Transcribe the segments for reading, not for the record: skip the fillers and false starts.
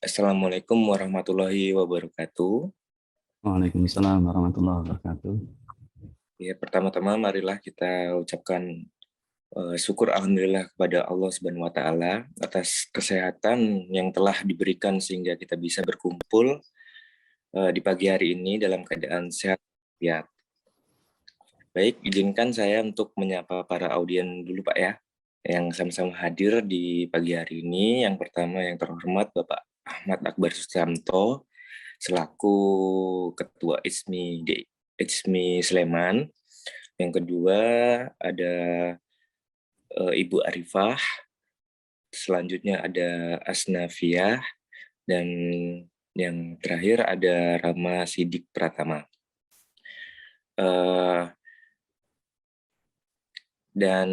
Assalamualaikum warahmatullahi wabarakatuh. Waalaikumsalam warahmatullahi wabarakatuh. Ya, pertama-tama marilah kita ucapkan syukur alhamdulillah kepada Allah Subhanahu wa taala atas kesehatan yang telah diberikan sehingga kita bisa berkumpul di pagi hari ini dalam keadaan sehat ya. Baik, izinkan saya untuk menyapa para audien dulu Pak ya, yang sama-sama hadir di pagi hari ini. Yang pertama yang terhormat Bapak Ahmad Akbar Susanto selaku Ketua ISMI Sleman. Yang kedua ada Ibu Arifah, selanjutnya ada Asnafiah, dan yang terakhir ada Rama Sidik Pratama. Dan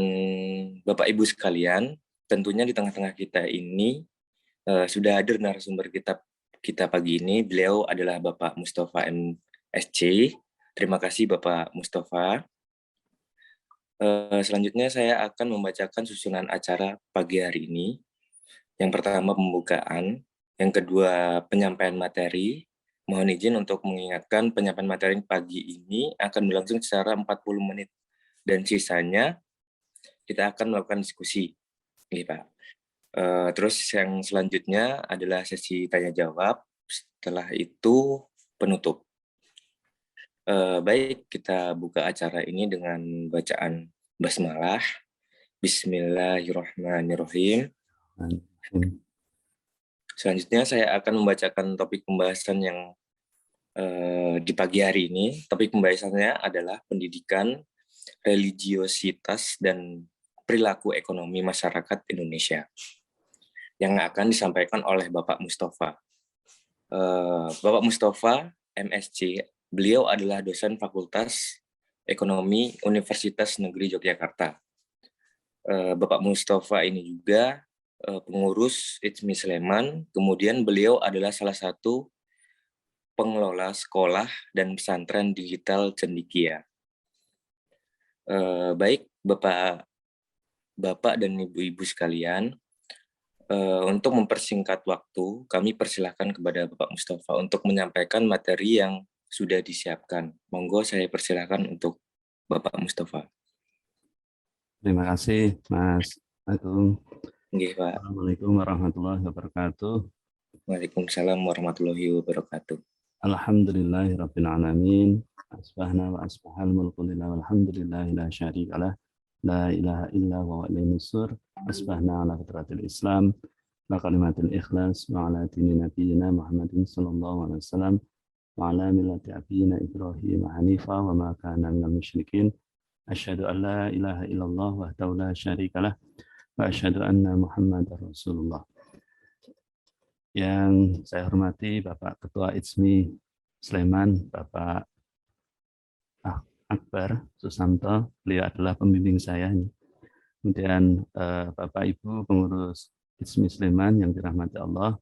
Bapak Ibu sekalian, tentunya di tengah-tengah kita ini sudah hadir narasumber kita pagi ini. Beliau adalah Bapak Mustafa MSC. Terima kasih Bapak Mustafa. Selanjutnya saya akan membacakan susunan acara pagi hari ini. Yang pertama pembukaan, yang kedua penyampaian materi. Mohon izin untuk mengingatkan penyampaian materi pagi ini akan berlangsung secara 40 menit. Dan sisanya kita akan melakukan diskusi. Oke, Pak. Terus yang selanjutnya adalah sesi tanya-jawab. Setelah itu penutup. Baik, kita buka acara ini dengan bacaan basmalah. Bismillahirrahmanirrahim. Selanjutnya saya akan membacakan topik pembahasan yang di pagi hari ini. Topik pembahasannya adalah pendidikan, religiositas, dan perilaku ekonomi masyarakat Indonesia yang akan disampaikan oleh Bapak Mustafa. Bapak Mustafa, MSc, beliau adalah dosen Fakultas Ekonomi Universitas Negeri Yogyakarta. Bapak Mustafa ini juga pengurus ISMI Sleman, kemudian beliau adalah salah satu pengelola sekolah dan pesantren digital Cendikia. Baik Bapak dan Ibu-Ibu sekalian, untuk mempersingkat waktu, kami persilahkan kepada Bapak Mustafa untuk menyampaikan materi yang sudah disiapkan. Monggo saya persilahkan untuk Bapak Mustafa. Terima kasih, Mas Agung. Nggih, Pak. Assalamualaikum warahmatullahi wabarakatuh. Waalaikumsalam warahmatullahi wabarakatuh. Alhamdulillahirabbil alamin. Asbahna wa asbahal mulku lillah walhamdulillahi la syarikalah. La ilaha illa wa ilayhi nusur. Asbahna ala fitratil Islam wa kalimatil ikhlas wa ala dini nabiyyina Muhammadin sallallahu alaihi wasallam wa ala millati abiyina Ibrahim hanifa wa ma kana minal musyrikin. Asyhadu an la ilaha illallah wahdahu la syarikalah wa asyhadu anna Muhammadar Rasulullah. Yang saya hormati Bapak Ketua ISMI Sleman, Bapak Akbar Susanto, beliau adalah pembimbing saya. Kemudian Bapak Ibu pengurus ISMI Sleman yang dirahmati Allah,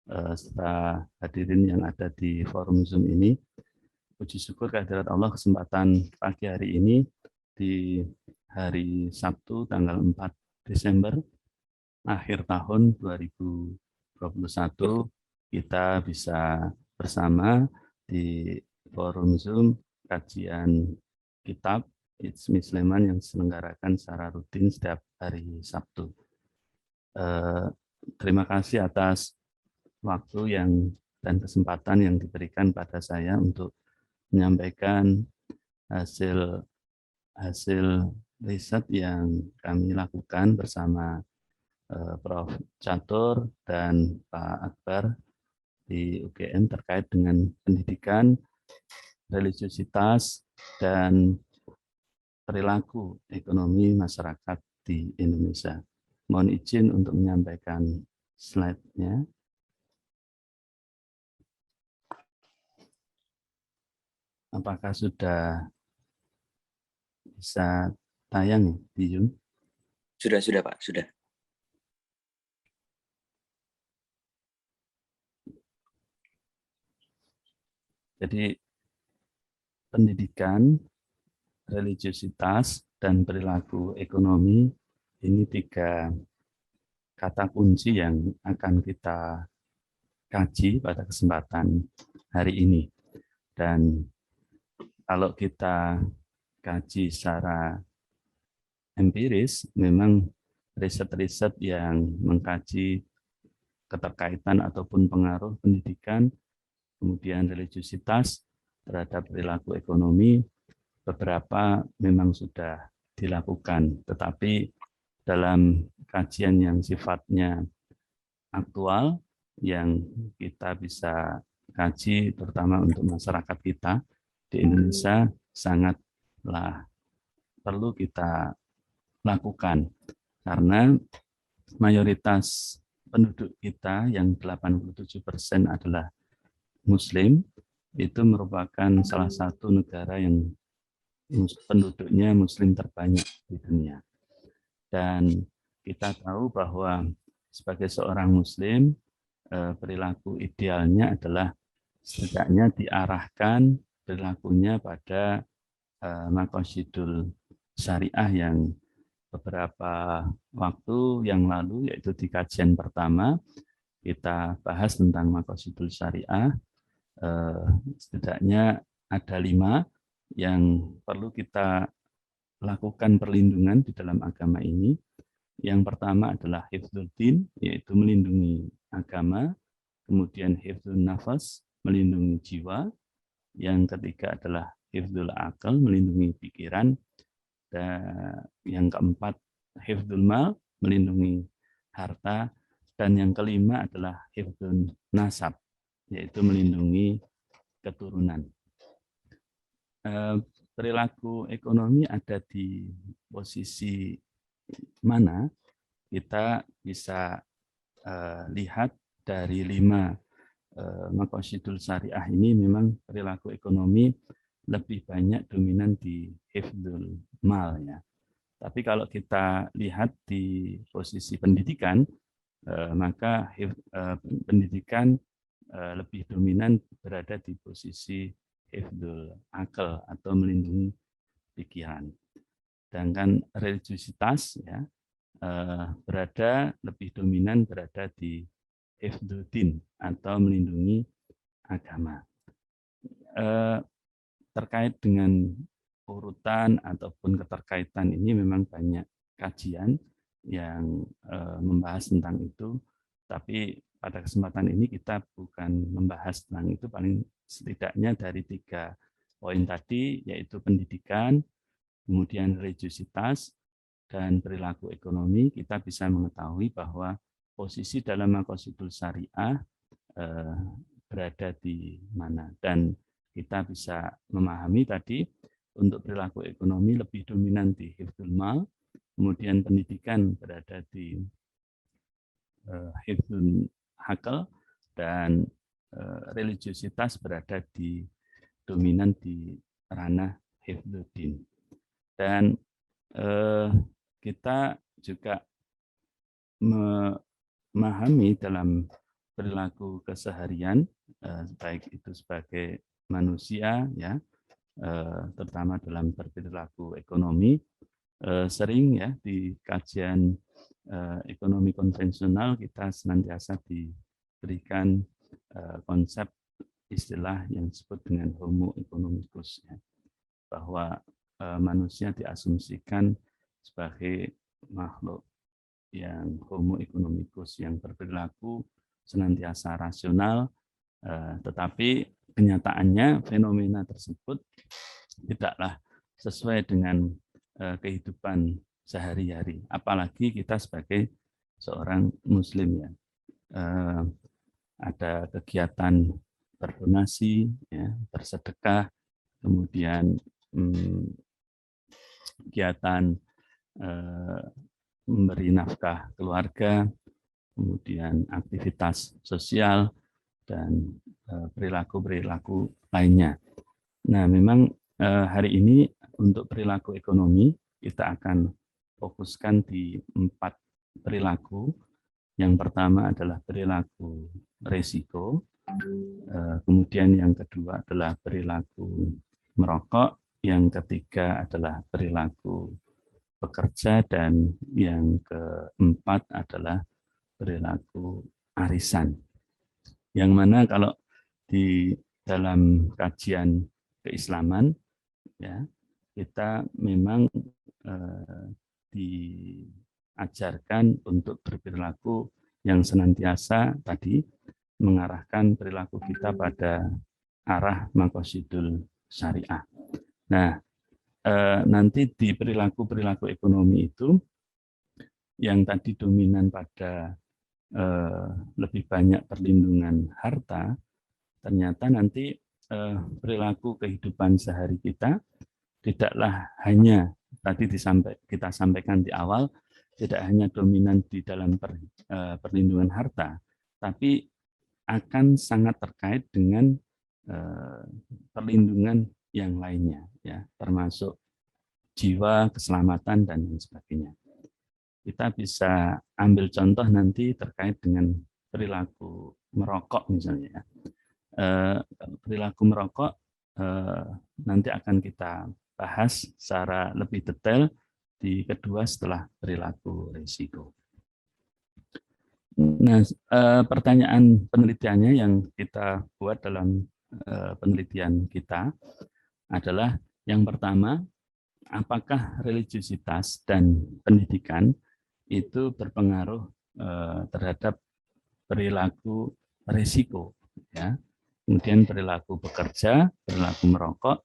serta hadirin yang ada di forum Zoom ini. Puji syukur kehadirat Allah kesempatan pagi hari ini di hari Sabtu tanggal 4 Desember akhir tahun 2021 kita bisa bersama di forum Zoom kajian kitab ISMI Sleman yang diselenggarakan secara rutin setiap hari Sabtu. Terima kasih atas waktu dan kesempatan yang diberikan pada saya untuk menyampaikan hasil riset yang kami lakukan bersama Prof. Catur dan Pak Akbar di UGM terkait dengan pendidikan, religiositas, dan perilaku ekonomi masyarakat di Indonesia. Mohon izin untuk menyampaikan slide-nya. Apakah sudah bisa tayang di Zoom? Sudah Pak, sudah. Jadi pendidikan, religiositas, dan perilaku ekonomi ini 3 kata kunci yang akan kita kaji pada kesempatan hari ini. Dan kalau kita kaji secara empiris, memang riset-riset yang mengkaji keterkaitan ataupun pengaruh pendidikan, kemudian religiusitas terhadap perilaku ekonomi, beberapa memang sudah dilakukan, tetapi dalam kajian yang sifatnya aktual, yang kita bisa kaji terutama untuk masyarakat kita di Indonesia, sangatlah perlu kita lakukan, karena mayoritas penduduk kita yang 87% adalah Muslim, itu merupakan salah satu negara yang penduduknya Muslim terbanyak di dunia. Dan kita tahu bahwa sebagai seorang Muslim, perilaku idealnya adalah setidaknya diarahkan perilakunya pada maqasidul syariah yang beberapa waktu yang lalu, yaitu di kajian pertama, kita bahas tentang maqasidul syariah. Setidaknya ada 5 yang perlu kita lakukan perlindungan di dalam agama ini. Yang pertama adalah hifdzul din, yaitu melindungi agama. Kemudian hifdzul nafas, melindungi jiwa. Yang ketiga adalah hifdzul akal, melindungi pikiran. Dan yang keempat, hifdzul mal, melindungi harta. Dan yang kelima adalah hifdzul nasab, yaitu melindungi keturunan. Perilaku ekonomi ada di posisi mana, kita bisa lihat dari 5 maqasidul syariah ini. Memang perilaku ekonomi lebih banyak dominan di hifdzul mal, ya. Tapi kalau kita lihat di posisi pendidikan, maka pendidikan lebih dominan berada di posisi hifdzul akal atau melindungi pikiran. Sedangkan religiusitas, ya, lebih dominan berada di hifdzul din atau melindungi agama. Terkait dengan urutan ataupun keterkaitan ini memang banyak kajian yang membahas tentang itu, tapi pada kesempatan ini kita bukan membahas tentang itu. Paling setidaknya dari 3 poin tadi, yaitu pendidikan, kemudian religiusitas, dan perilaku ekonomi, kita bisa mengetahui bahwa posisi dalam maqasidul syariah berada di mana. Dan kita bisa memahami tadi, untuk perilaku ekonomi lebih dominan di hifdzul mal, kemudian pendidikan berada di hifdzul akal, dan religiusitas berada di dominan di ranah hifdzul din. Dan kita juga memahami dalam perilaku keseharian, baik itu sebagai manusia, ya, terutama dalam perilaku ekonomi, sering, ya, di kajian ekonomi konvensional kita senantiasa diberikan konsep istilah yang disebut dengan homo economicus, ya, bahwa manusia diasumsikan sebagai makhluk yang homo economicus, yang berperilaku senantiasa rasional, tetapi kenyataannya fenomena tersebut tidaklah sesuai dengan kehidupan sehari-hari, apalagi kita sebagai seorang Muslim, ya. Ada kegiatan berdonasi, ya, bersedekah, kemudian kegiatan memberi nafkah keluarga, kemudian aktivitas sosial, dan perilaku-perilaku lainnya. Nah, memang hari ini untuk perilaku ekonomi kita akan fokuskan di 4 perilaku. Yang pertama adalah perilaku resiko, kemudian yang kedua adalah perilaku merokok, yang ketiga adalah perilaku pekerja, dan yang keempat adalah perilaku arisan. Yang mana kalau di dalam kajian keislaman, ya, kita memang diajarkan untuk berperilaku yang senantiasa tadi mengarahkan perilaku kita pada arah maqasidul syariah. Nah, nanti di perilaku-perilaku ekonomi itu yang tadi dominan pada lebih banyak perlindungan harta, ternyata nanti perilaku kehidupan sehari kita tidaklah hanya tadi kita sampaikan di awal, tidak hanya dominan di dalam perlindungan harta, tapi akan sangat terkait dengan perlindungan yang lainnya, ya, termasuk jiwa, keselamatan, dan lain sebagainya. Kita bisa ambil contoh nanti terkait dengan perilaku merokok misalnya. Perilaku merokok nanti akan kita bahas secara lebih detail di kedua setelah perilaku risiko. Nah, pertanyaan penelitiannya yang kita buat dalam penelitian kita adalah yang pertama, apakah religiusitas dan pendidikan itu berpengaruh terhadap perilaku risiko, ya. Kemudian perilaku bekerja, perilaku merokok,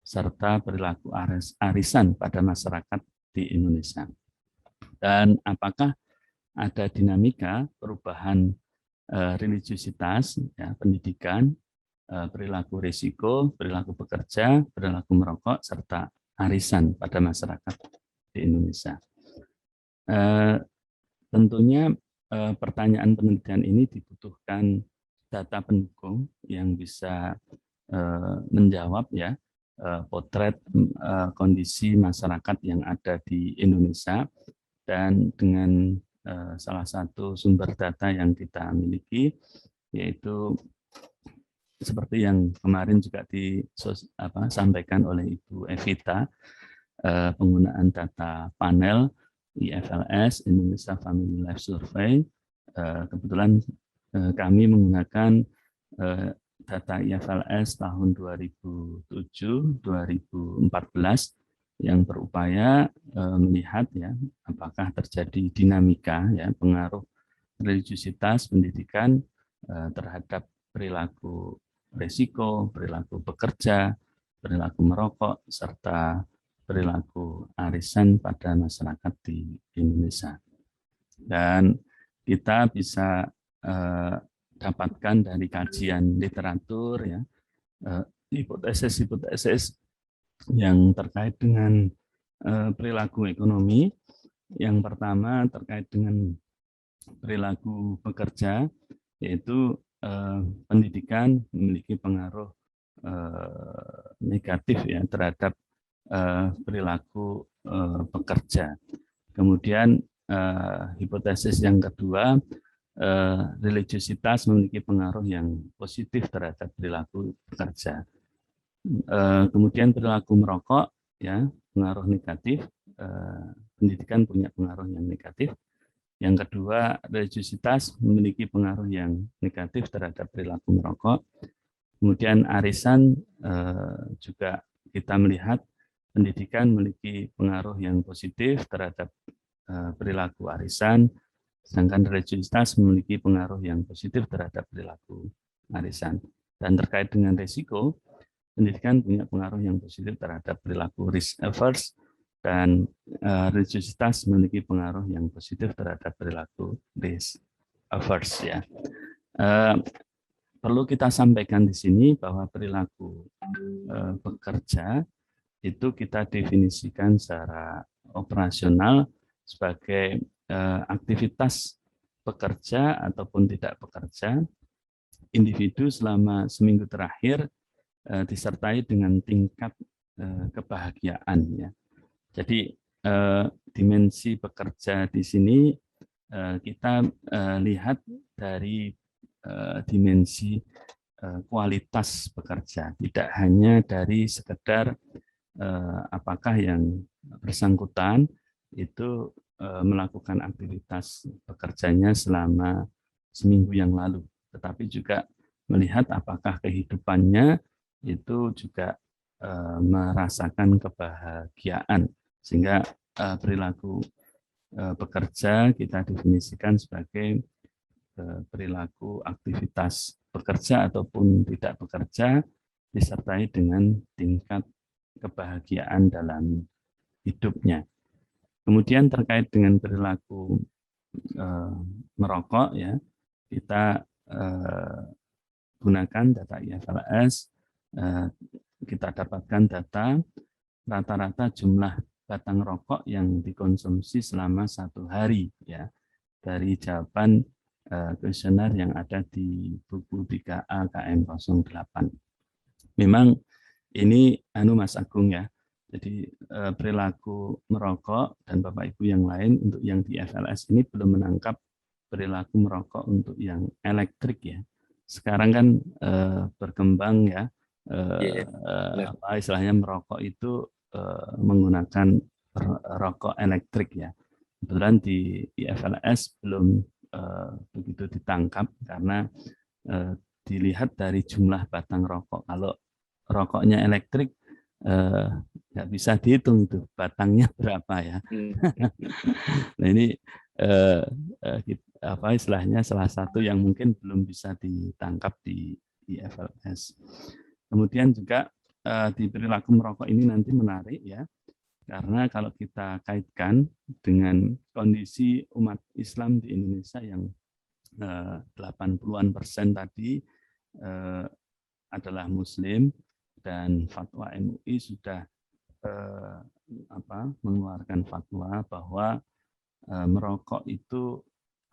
serta perilaku arisan pada masyarakat di Indonesia. Dan apakah ada dinamika perubahan religiusitas, ya, pendidikan, perilaku risiko, perilaku bekerja, perilaku merokok, serta arisan pada masyarakat di Indonesia. Tentunya pertanyaan penelitian ini dibutuhkan data pendukung yang bisa menjawab, ya, potret kondisi masyarakat yang ada di Indonesia, dan dengan salah satu sumber data yang kita miliki yaitu seperti yang kemarin juga disampaikan oleh Ibu Evita, penggunaan data panel IFLS Indonesia Family Life Survey. Kebetulan kami menggunakan data IFLS tahun 2007-2014 yang berupaya melihat, ya, apakah terjadi dinamika, ya, pengaruh religiusitas pendidikan terhadap perilaku risiko, perilaku bekerja, perilaku merokok, serta perilaku arisan pada masyarakat di Indonesia. Dan kita bisa dapatkan dari kajian literatur, ya, hipotesis yang terkait dengan perilaku ekonomi. Yang pertama terkait dengan perilaku pekerja, yaitu pendidikan memiliki pengaruh negatif, ya, terhadap perilaku pekerja. Kemudian hipotesis yang kedua, religiusitas memiliki pengaruh yang positif terhadap perilaku pekerja. Kemudian perilaku merokok, ya, pengaruh negatif, pendidikan punya pengaruh yang negatif. Yang kedua, religiusitas memiliki pengaruh yang negatif terhadap perilaku merokok. Kemudian arisan juga kita melihat pendidikan memiliki pengaruh yang positif terhadap perilaku arisan, sedangkan religiusitas memiliki pengaruh yang positif terhadap perilaku arisan. Dan terkait dengan risiko, pendidikan punya pengaruh yang positif terhadap perilaku risk averse, dan religiusitas memiliki pengaruh yang positif terhadap perilaku risk averse, ya. Perlu kita sampaikan di sini bahwa perilaku pekerja itu kita definisikan secara operasional sebagai aktivitas pekerja ataupun tidak bekerja individu selama seminggu terakhir disertai dengan tingkat kebahagiaan, ya. Jadi dimensi bekerja di sini kita lihat dari dimensi kualitas bekerja, tidak hanya dari sekedar apakah yang bersangkutan itu melakukan aktivitas pekerjanya selama seminggu yang lalu, tetapi juga melihat apakah kehidupannya itu juga merasakan kebahagiaan, sehingga perilaku bekerja kita definisikan sebagai perilaku aktivitas bekerja ataupun tidak bekerja disertai dengan tingkat kebahagiaan dalam hidupnya. Kemudian terkait dengan perilaku merokok, ya, kita gunakan data IFLS. Kita dapatkan data rata-rata jumlah batang rokok yang dikonsumsi selama 1 hari, ya, dari jawaban kuesioner yang ada di buku 3A KM 08. Memang ini Mas Agung, ya. Jadi perilaku merokok dan Bapak Ibu yang lain untuk yang di FLS ini belum menangkap perilaku merokok untuk yang elektrik, ya. Sekarang kan berkembang, ya, apa istilahnya merokok itu menggunakan rokok elektrik, ya. Kebetulan di FLS belum begitu ditangkap karena dilihat dari jumlah batang rokok. Kalau rokoknya elektrik nggak bisa dihitung itu batangnya berapa, ya. Nah, ini apa istilahnya salah satu yang mungkin belum bisa ditangkap di FLS. Kemudian juga di perilaku merokok ini nanti menarik, ya, karena kalau kita kaitkan dengan kondisi umat Islam di Indonesia yang 80-an% tadi adalah Muslim, dan fatwa MUI sudah mengeluarkan fatwa bahwa merokok itu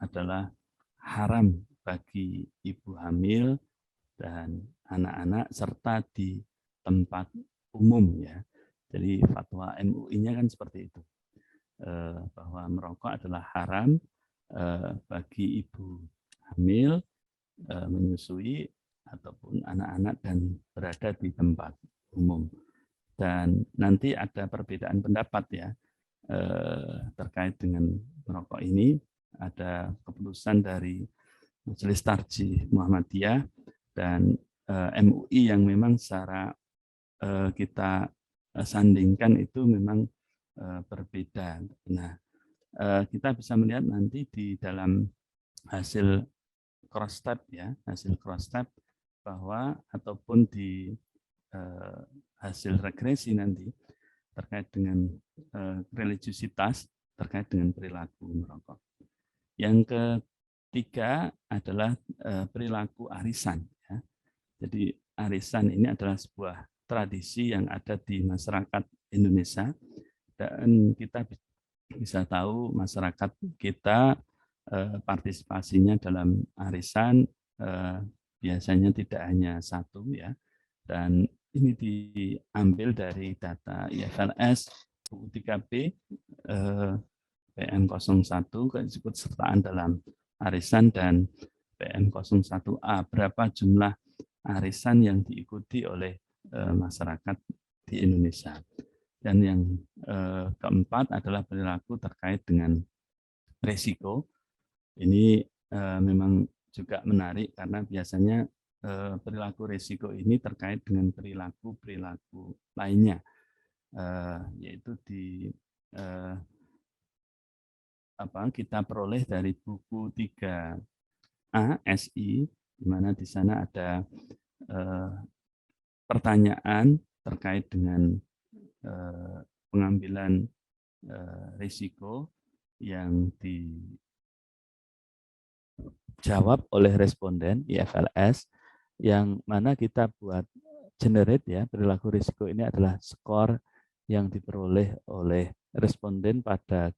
adalah haram bagi ibu hamil dan anak-anak serta di tempat umum, ya. Jadi fatwa MUI-nya kan seperti itu, bahwa merokok adalah haram bagi ibu hamil, menyusui ataupun anak-anak dan berada di tempat umum. Dan nanti ada perbedaan pendapat, ya, terkait dengan merokok ini. Ada keputusan dari Majelis Tarjih Muhammadiyah dan MUI yang memang secara kita sandingkan itu memang berbeda. Nah, kita bisa melihat nanti di dalam hasil cross tab, ya, hasil cross tab bahwa ataupun di hasil regresi nanti terkait dengan religiusitas terkait dengan perilaku merokok. Yang ketiga adalah perilaku arisan, ya. Jadi arisan ini adalah sebuah tradisi yang ada di masyarakat Indonesia, dan kita bisa tahu masyarakat kita partisipasinya dalam arisan biasanya tidak hanya satu, ya, dan ini diambil dari data IFLS buku 3B PM01 keikutsertaan dalam arisan dan PM01A berapa jumlah arisan yang diikuti oleh masyarakat di Indonesia. Dan yang keempat adalah perilaku terkait dengan risiko. Ini memang juga menarik karena biasanya perilaku risiko ini terkait dengan perilaku lainnya, yaitu kita peroleh dari buku 3A SI, di mana di sana ada pertanyaan terkait dengan pengambilan risiko yang dijawab oleh responden IFLS, yang mana kita buat generate, ya, perilaku risiko ini adalah skor yang diperoleh oleh responden pada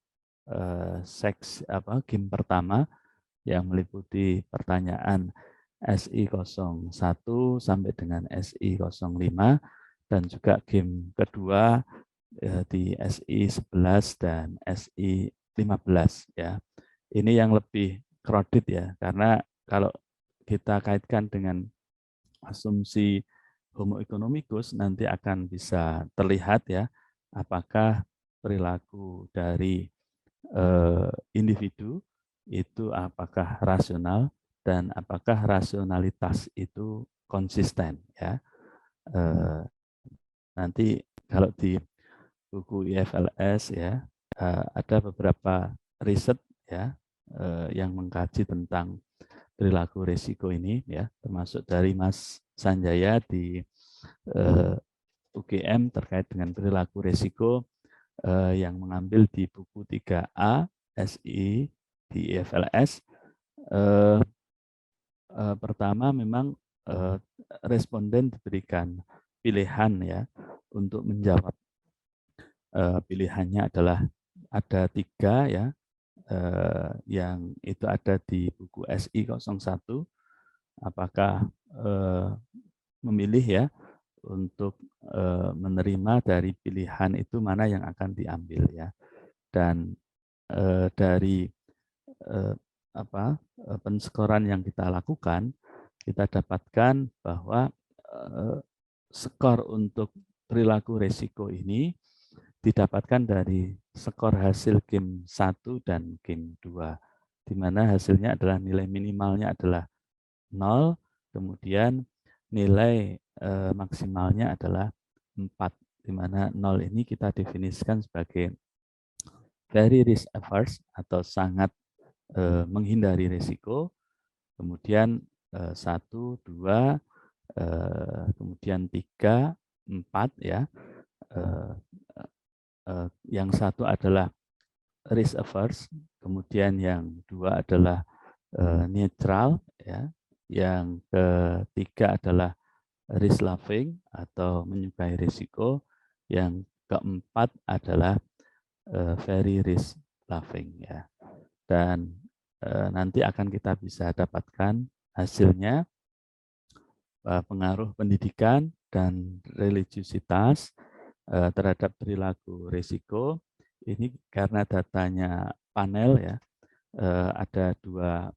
game pertama yang meliputi pertanyaan SI01 sampai dengan SI05, dan juga game kedua di SI11 dan SI15, ya. Ini yang lebih crowded, ya, karena kalau kita kaitkan dengan asumsi homo economicus nanti akan bisa terlihat, ya, apakah perilaku dari individu itu apakah rasional dan apakah rasionalitas itu konsisten ya. Nanti kalau di buku IFLS ya ada beberapa riset ya yang mengkaji tentang perilaku risiko ini ya, termasuk dari Mas Sanjaya di UGM terkait dengan perilaku risiko yang mengambil di buku 3A SI di IFLS. Pertama memang responden diberikan pilihan ya untuk menjawab. Pilihannya adalah ada 3 ya, yang itu ada di buku SI 01. Apakah memilih ya untuk menerima dari pilihan itu mana yang akan diambil ya. Dan dari penskoran yang kita lakukan, kita dapatkan bahwa skor untuk perilaku risiko ini didapatkan dari skor hasil game 1 dan game 2, di mana hasilnya adalah nilai minimalnya adalah 0, kemudian nilai maksimalnya adalah 4, di mana 0 ini kita definisikan sebagai very risk averse atau sangat menghindari risiko, kemudian 1, 2, kemudian 3, 4 ya. Yang satu adalah risk averse, kemudian yang 2 adalah netral ya. Yang ketiga adalah risk loving atau menyukai risiko. Yang keempat adalah very risk loving ya. Dan nanti akan kita bisa dapatkan hasilnya pengaruh pendidikan dan religiusitas terhadap perilaku risiko. Ini karena datanya panel ya, ada 2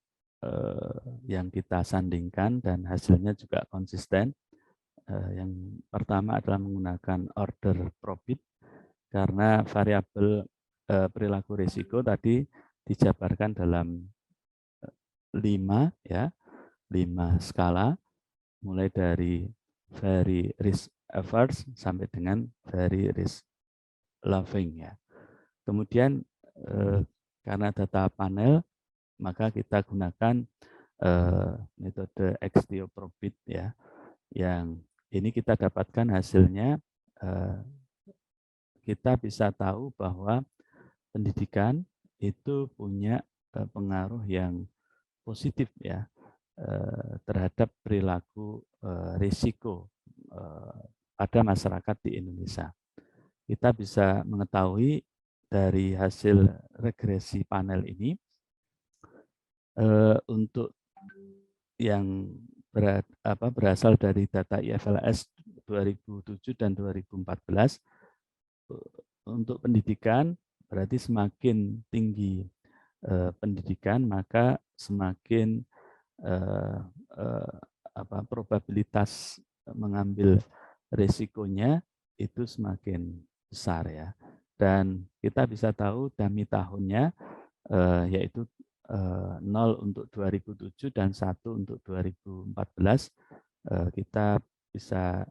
yang kita sandingkan dan hasilnya juga konsisten. Yang pertama adalah menggunakan order probit karena variabel perilaku risiko tadi dijabarkan dalam 5 ya, 5 skala mulai dari very risk averse sampai dengan very risk loving ya. Kemudian karena data panel maka kita gunakan metode XTO probit ya, yang ini kita dapatkan hasilnya kita bisa tahu bahwa pendidikan itu punya pengaruh yang positif ya terhadap perilaku risiko pada masyarakat di Indonesia. Kita bisa mengetahui dari hasil regresi panel ini untuk yang berasal dari data IFLS 2007 dan 2014 untuk pendidikan berarti semakin tinggi pendidikan maka semakin probabilitas mengambil risikonya itu semakin besar ya. Dan kita bisa tahu dummy tahunnya yaitu 0 untuk 2007 dan 1 untuk 2014. Kita bisa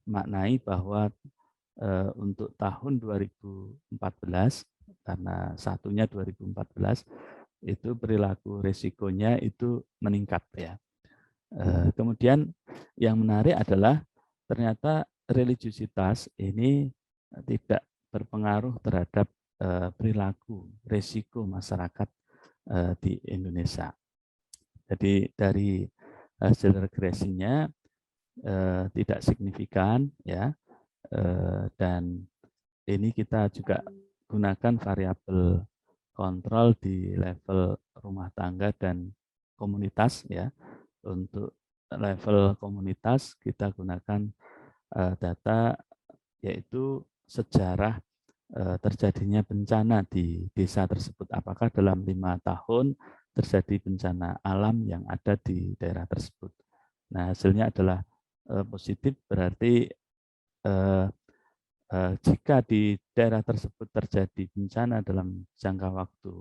maknai bahwa untuk tahun 2014 karena satunya 2014 itu perilaku risikonya itu meningkat ya. Kemudian yang menarik adalah ternyata religiusitas ini tidak berpengaruh terhadap perilaku risiko masyarakat di Indonesia. Jadi dari hasil regresinya tidak signifikan ya, dan ini kita juga gunakan variabel kontrol di level rumah tangga dan komunitas ya. Untuk level komunitas kita gunakan data yaitu sejarah terjadinya bencana di desa tersebut. Apakah dalam 5 tahun terjadi bencana alam yang ada di daerah tersebut. Nah, hasilnya adalah positif, berarti jika di daerah tersebut terjadi bencana dalam jangka waktu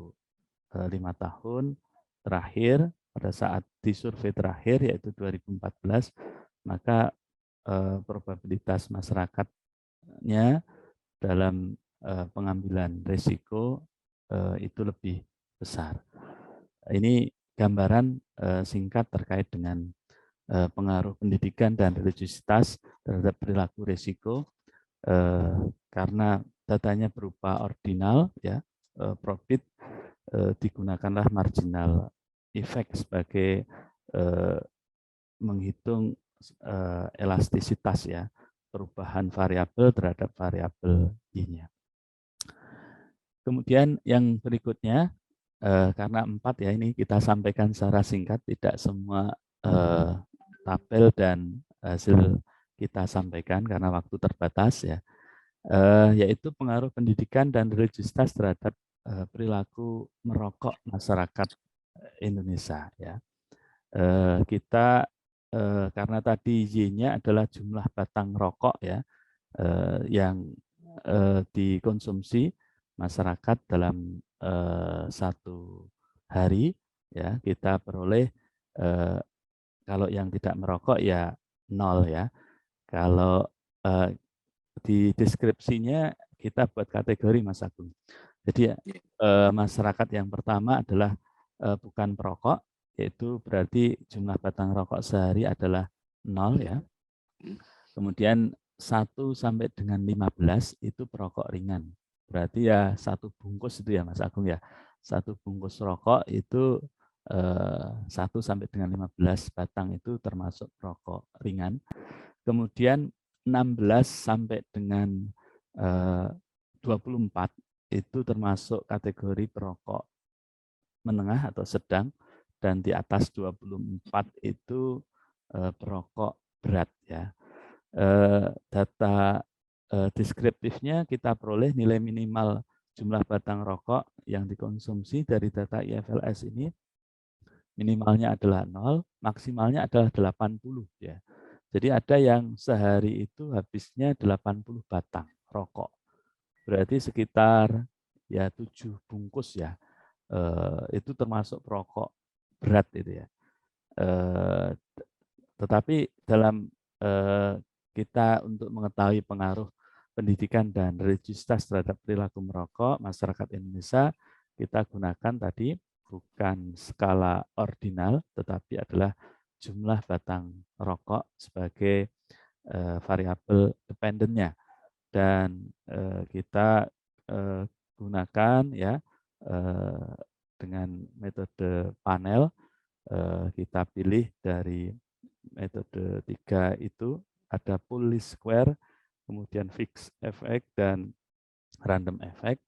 5 tahun terakhir, pada saat di survei terakhir yaitu 2014, maka probabilitas masyarakatnya dalam pengambilan risiko itu lebih besar. Ini gambaran singkat terkait dengan pengaruh pendidikan dan religiusitas terhadap perilaku risiko, karena datanya berupa ordinal, ya, profit, digunakanlah marginal effect sebagai menghitung elastisitas, ya, perubahan variabel terhadap variabel Y-nya. Kemudian yang berikutnya, karena 4 ya, ini kita sampaikan secara singkat, tidak semua tabel dan hasil kita sampaikan karena waktu terbatas, ya, yaitu pengaruh pendidikan dan religiusitas terhadap perilaku merokok masyarakat Indonesia, ya. Kita karena tadi Y-nya adalah jumlah batang rokok, ya, yang dikonsumsi masyarakat dalam satu hari, ya, kita peroleh kalau yang tidak merokok ya 0, ya. Kalau di deskripsinya kita buat kategori, Mas Agung. Jadi masyarakat yang pertama adalah bukan perokok, yaitu berarti jumlah batang rokok sehari adalah 0, ya. Kemudian 1 sampai dengan 15 itu perokok ringan. Berarti ya 1 bungkus itu ya Mas Agung, ya. 1 bungkus rokok itu 1 sampai dengan 15 batang itu termasuk perokok ringan. Kemudian 16 sampai dengan 24 itu termasuk kategori perokok menengah atau sedang, dan di atas 24 itu perokok berat, ya. Data deskriptifnya kita peroleh nilai minimal jumlah batang rokok yang dikonsumsi dari data IFLS ini minimalnya adalah 0, maksimalnya adalah 80, ya. Jadi ada yang sehari itu habisnya 80 batang rokok. Berarti sekitar ya 7 bungkus, ya. Itu termasuk perokok berat itu, ya. Tetapi dalam kita untuk mengetahui pengaruh pendidikan dan religiusitas terhadap perilaku merokok masyarakat Indonesia, kita gunakan tadi bukan skala ordinal, tetapi adalah jumlah batang rokok sebagai variabel dependennya. Dan kita gunakan, ya, dengan metode panel, kita pilih dari metode 3 itu ada pool least square, kemudian fixed effect dan random effect.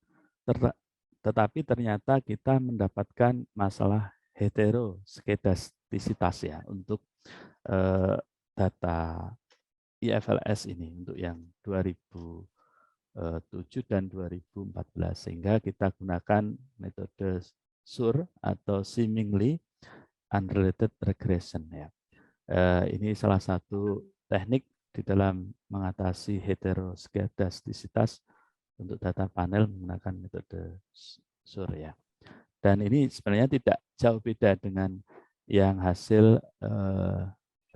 Tetapi ternyata kita mendapatkan masalah heteroskedastisitas, ya, untuk data IFLS ini untuk yang 2007 dan 2014, sehingga kita gunakan metode SUR atau seemingly unrelated regression, ya. Ini salah satu teknik di dalam mengatasi heteroskedastisitas untuk data panel menggunakan metode SUR, ya. Dan ini sebenarnya tidak jauh beda dengan yang hasil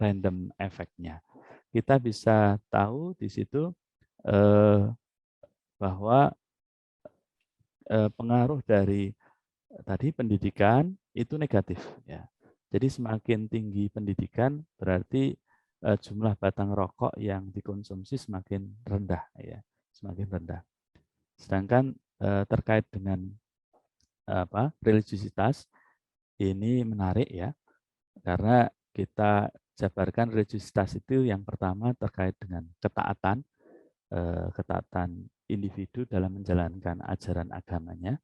random effect-nya. Kita bisa tahu di situ bahwa pengaruh dari tadi pendidikan itu negatif, ya. Jadi semakin tinggi pendidikan berarti jumlah batang rokok yang dikonsumsi semakin rendah, ya, semakin rendah. Sedangkan terkait dengan religiusitas ini menarik, ya, karena kita jabarkan religiusitas itu yang pertama terkait dengan ketaatan, ketaatan individu dalam menjalankan ajaran agamanya.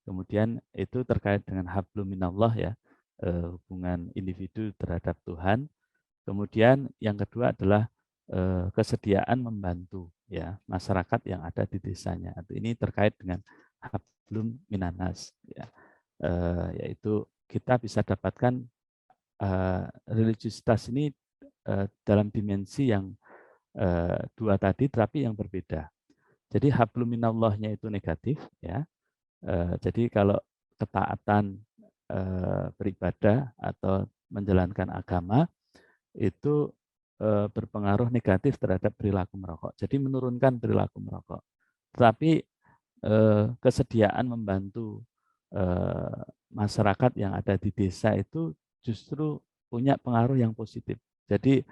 Kemudian itu terkait dengan hablum minallah, ya, hubungan individu terhadap Tuhan. Kemudian yang kedua adalah kesediaan membantu, ya, masyarakat yang ada di desanya. Ini terkait dengan hablum minanas, ya, yaitu kita bisa dapatkan religiusitas ini dalam dimensi yang dua tadi, tapi yang berbeda. Jadi hablum minallahnya itu negatif, ya. Jadi kalau ketaatan beribadah atau menjalankan agama itu berpengaruh negatif terhadap perilaku merokok. Jadi menurunkan perilaku merokok. Tetapi kesediaan membantu masyarakat yang ada di desa itu justru punya pengaruh yang positif. Jadi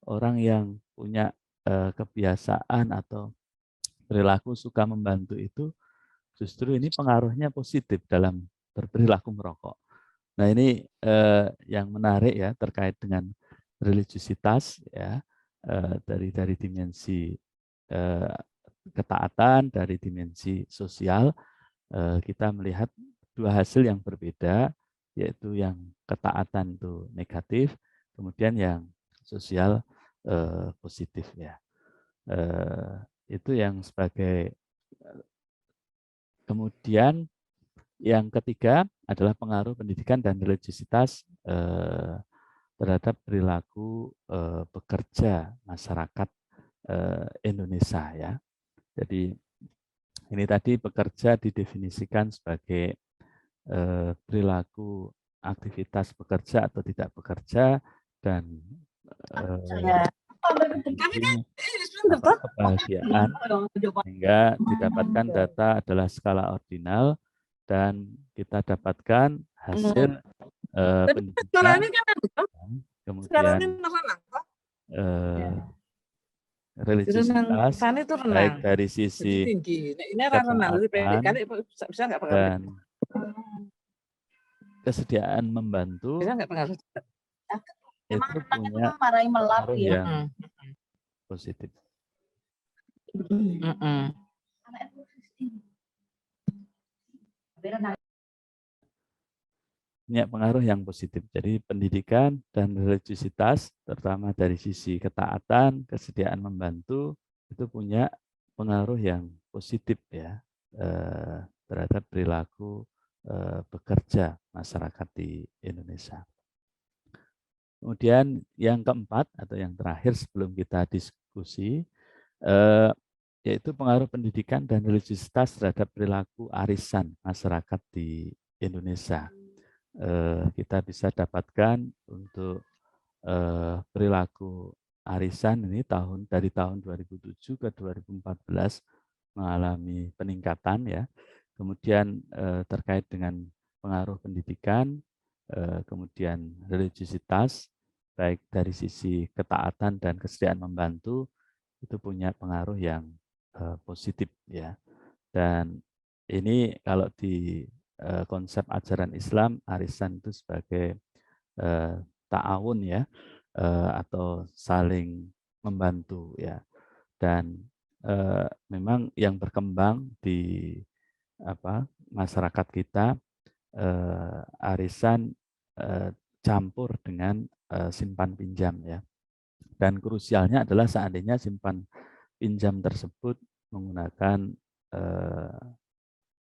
orang yang punya kebiasaan atau perilaku suka membantu itu justru ini pengaruhnya positif dalam berperilaku merokok. Nah ini yang menarik ya terkait dengan religiusitas ya dari dimensi ketaatan, dari dimensi sosial kita melihat dua hasil yang berbeda, yaitu yang ketaatan itu negatif, kemudian yang sosial positif ya. Itu yang sebagai kemudian yang ketiga adalah pengaruh pendidikan dan religiusitas terhadap perilaku bekerja masyarakat Indonesia ya. Jadi ini tadi bekerja didefinisikan sebagai perilaku aktivitas bekerja atau tidak bekerja dan kebahagiaan sehingga didapatkan data adalah skala ordinal dan kita dapatkan hasil pendidikan kemudian religiusitas baik dari sisi ketaatan dan kesediaan membantu itu punya pengaruh yang positif. Punya pengaruh yang positif. Jadi pendidikan dan religiusitas, terutama dari sisi ketaatan, kesediaan membantu, itu punya pengaruh yang positif ya terhadap perilaku bekerja masyarakat di Indonesia. Kemudian yang keempat atau yang terakhir sebelum kita diskusi, yaitu pengaruh pendidikan dan religiusitas terhadap perilaku arisan masyarakat di Indonesia. Kita bisa dapatkan untuk perilaku arisan ini dari tahun 2007 ke 2014 mengalami peningkatan ya. Kemudian terkait dengan pengaruh pendidikan, kemudian religiusitas, baik dari sisi ketaatan dan kesediaan membantu, itu punya pengaruh yang positif ya. Dan ini kalau di konsep ajaran Islam, arisan itu sebagai ta'awun ya, atau saling membantu ya. Dan memang yang berkembang di masyarakat kita arisan campur dengan simpan pinjam ya. Dan krusialnya adalah seandainya simpan pinjam tersebut menggunakan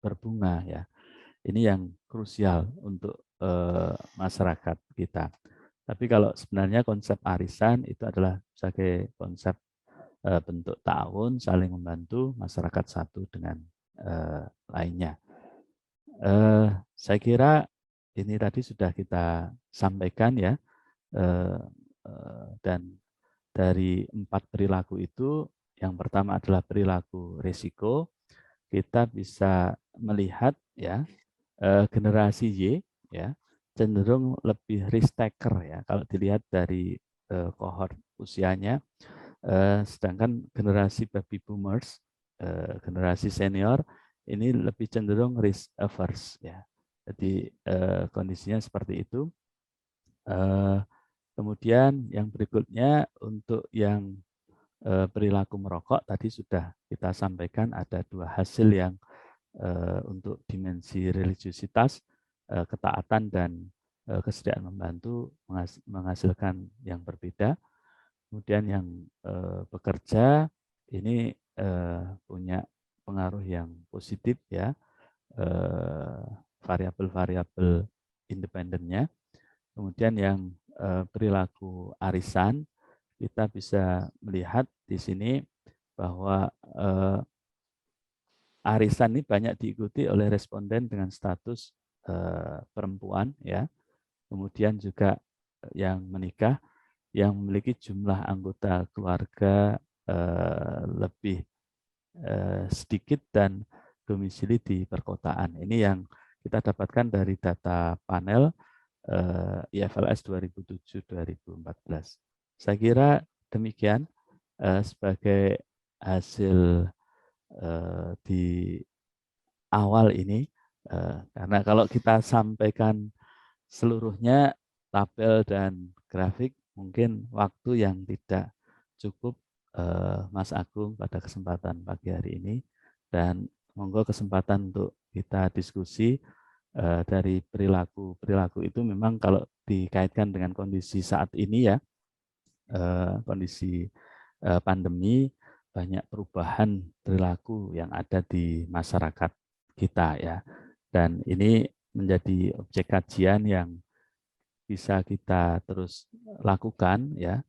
berbunga ya. Ini yang krusial untuk masyarakat kita. Tapi kalau sebenarnya konsep arisan itu adalah sebagai konsep bentuk ta'awun, saling membantu masyarakat satu dengan lainnya. Saya kira ini tadi sudah kita sampaikan ya, dan dari 4 perilaku itu, yang pertama adalah perilaku risiko. Kita bisa melihat ya generasi Y ya cenderung lebih risk taker ya kalau dilihat dari kohort usianya, sedangkan generasi baby boomers, generasi senior ini lebih cenderung risk averse ya. Jadi kondisinya seperti itu. Kemudian yang berikutnya untuk yang perilaku merokok tadi sudah kita sampaikan ada 2 hasil yang untuk dimensi religiusitas, ketaatan dan kesediaan membantu menghasilkan yang berbeda. Kemudian yang bekerja ini punya pengaruh yang positif ya, variabel-variabel independennya. Kemudian yang perilaku arisan, kita bisa melihat di sini bahwa arisan ini banyak diikuti oleh responden dengan status perempuan ya, kemudian juga yang menikah yang memiliki jumlah anggota keluarga lebih sedikit dan domisili di perkotaan. Ini yang kita dapatkan dari data panel IFLS 2007-2014. Saya kira demikian sebagai hasil di awal ini, karena kalau kita sampaikan seluruhnya tabel dan grafik mungkin waktu yang tidak cukup Mas Agung pada kesempatan pagi hari ini, dan monggo kesempatan untuk kita diskusi dari perilaku itu memang kalau dikaitkan dengan kondisi saat ini ya, kondisi pandemi, banyak perubahan perilaku yang ada di masyarakat kita ya, dan ini menjadi objek kajian yang bisa kita terus lakukan ya,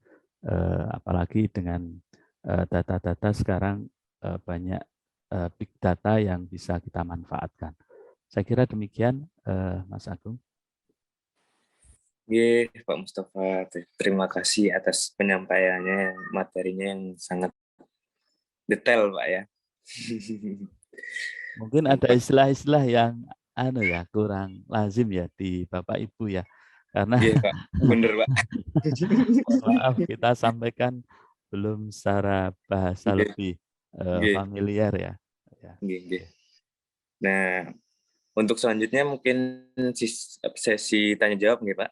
apalagi dengan data-data sekarang banyak big data yang bisa kita manfaatkan. Saya kira demikian, Mas Agung. Oke, Pak Mustafa, terima kasih atas penyampaiannya, materinya yang sangat detail, Pak ya. Mungkin ada istilah-istilah yang kurang lazim ya di Bapak Ibu ya. Karena Iya, Pak. Bener, Pak. maaf kita sampaikan belum secara bahasa lebih familiar ya. Nah, untuk selanjutnya mungkin sesi tanya jawab nih, Pak.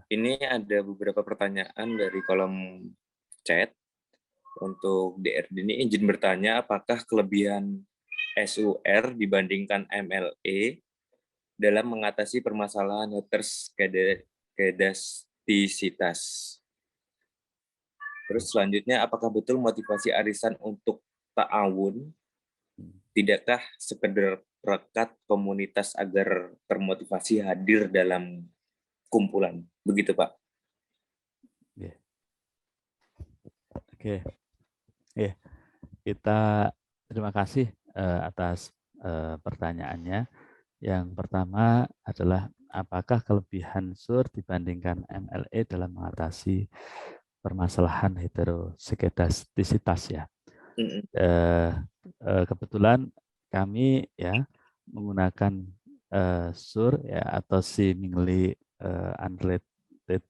Ini ada beberapa pertanyaan dari kolom chat. Untuk DRD ini izin bertanya, apakah kelebihan SUR dibandingkan MLE dalam mengatasi permasalahan heteroskedastisitas? Terus selanjutnya, apakah betul motivasi arisan untuk ta'awun tidakkah sekedar perekat komunitas agar termotivasi hadir dalam kumpulan? Begitu, Pak. Oke. Kita terima kasih atas pertanyaannya. Yang pertama adalah apakah kelebihan SUR dibandingkan MLE dalam mengatasi permasalahan heteroskedastisitas ya. Kebetulan kami ya menggunakan SUR ya atau seemingly unrelated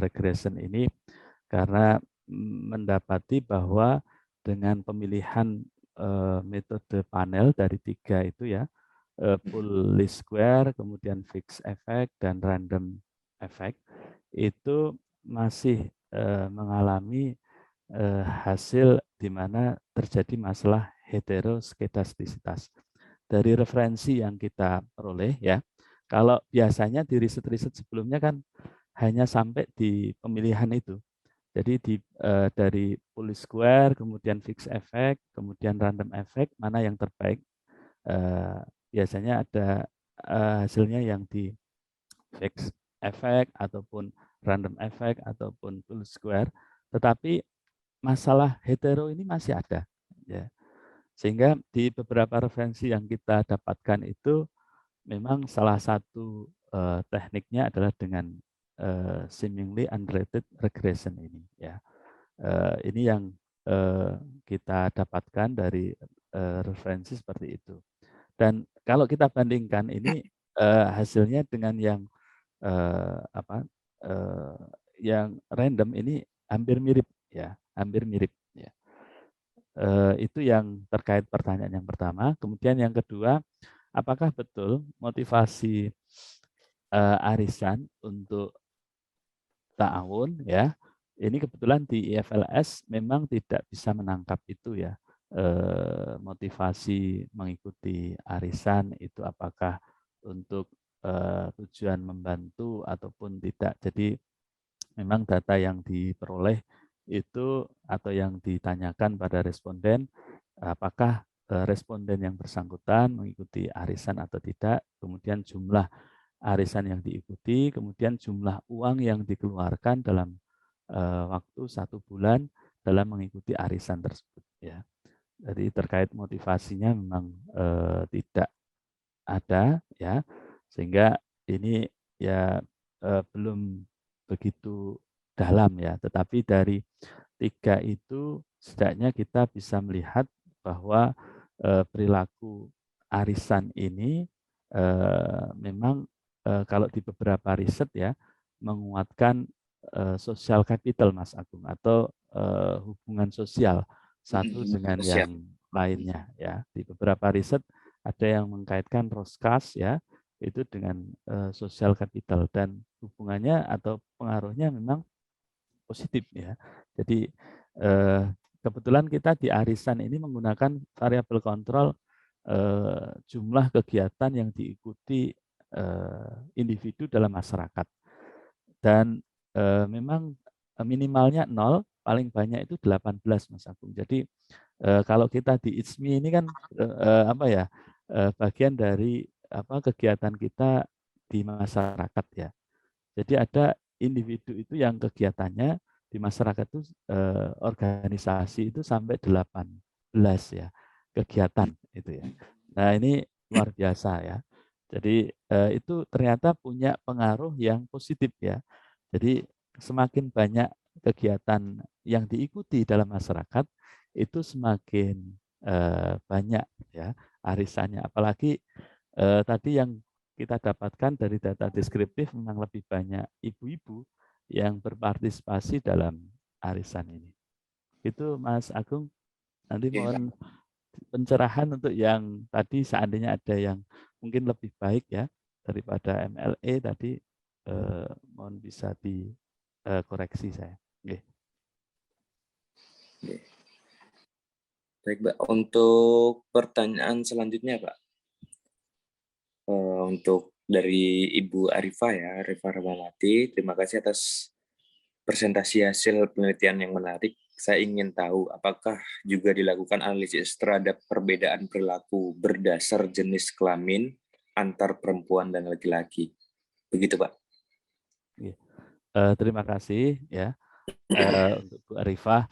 regression ini karena mendapati bahwa dengan pemilihan metode panel dari 3 itu ya, full least square, kemudian fixed effect dan random effect, itu masih mengalami hasil di mana terjadi masalah heteroskedastisitas. Dari referensi yang kita peroleh ya, kalau biasanya di riset-riset sebelumnya kan hanya sampai di pemilihan itu. Jadi dari full square, kemudian fixed effect, kemudian random effect, mana yang terbaik? Biasanya ada hasilnya yang di fixed effect ataupun random effect ataupun full square. Tetapi masalah hetero ini masih ada. Ya. Sehingga di beberapa referensi yang kita dapatkan itu memang salah satu tekniknya adalah dengan seemingly unrelated regression ini. Ya. Ini yang kita dapatkan dari referensi seperti itu. Dan kalau kita bandingkan ini hasilnya dengan yang yang random ini hampir mirip ya, hampir mirip ya. Itu yang terkait pertanyaan yang pertama. Kemudian yang kedua, apakah betul motivasi arisan untuk ta'awun ya, ini kebetulan di IFLS memang tidak bisa menangkap itu ya, motivasi mengikuti arisan itu apakah untuk tujuan membantu ataupun tidak. Jadi memang data yang diperoleh itu atau yang ditanyakan pada responden, apakah responden yang bersangkutan mengikuti arisan atau tidak, kemudian jumlah arisan yang diikuti, kemudian jumlah uang yang dikeluarkan dalam waktu 1 bulan dalam mengikuti arisan tersebut. Ya. Jadi terkait motivasinya memang tidak ada, ya. Sehingga ini ya belum begitu dalam ya, tetapi dari 3 itu setidaknya kita bisa melihat bahwa perilaku arisan ini memang kalau di beberapa riset ya menguatkan social capital Mas Agung, atau hubungan sosial satu dengan Sosial. yang lainnya ya. Di beberapa riset ada yang mengkaitkan Roskas ya itu dengan social capital, dan hubungannya atau pengaruhnya memang positif ya. Jadi kebetulan kita di arisan ini menggunakan variabel kontrol jumlah kegiatan yang diikuti individu dalam masyarakat, dan memang minimalnya 0, paling banyak itu 18 Mas Agung. Jadi kalau kita di ITSMI ini kan apa ya bagian dari apa kegiatan kita di masyarakat ya. Jadi ada individu itu yang kegiatannya di masyarakat itu organisasi itu sampai 18 ya kegiatan itu ya. Nah ini luar biasa ya. Jadi itu ternyata punya pengaruh yang positif ya. Jadi semakin banyak kegiatan yang diikuti dalam masyarakat itu semakin banyak ya arisannya. Apalagi tadi yang kita dapatkan dari data deskriptif memang lebih banyak ibu-ibu yang berpartisipasi dalam arisan ini. Itu Mas Agung, nanti Oke, Pak. mohon pencerahan untuk yang tadi seandainya ada yang mungkin lebih baik ya daripada MLE tadi, mohon bisa dikoreksi saya. Oke. Baik, Pak. Untuk pertanyaan selanjutnya, Pak. Untuk dari Ibu Arifah ya, Arifah Ramamati, terima kasih atas presentasi hasil penelitian yang menarik. Saya ingin tahu apakah juga dilakukan analisis terhadap perbedaan perilaku berdasar jenis kelamin antar perempuan dan laki-laki. Begitu, Pak. Terima kasih ya untuk Bu Arifah.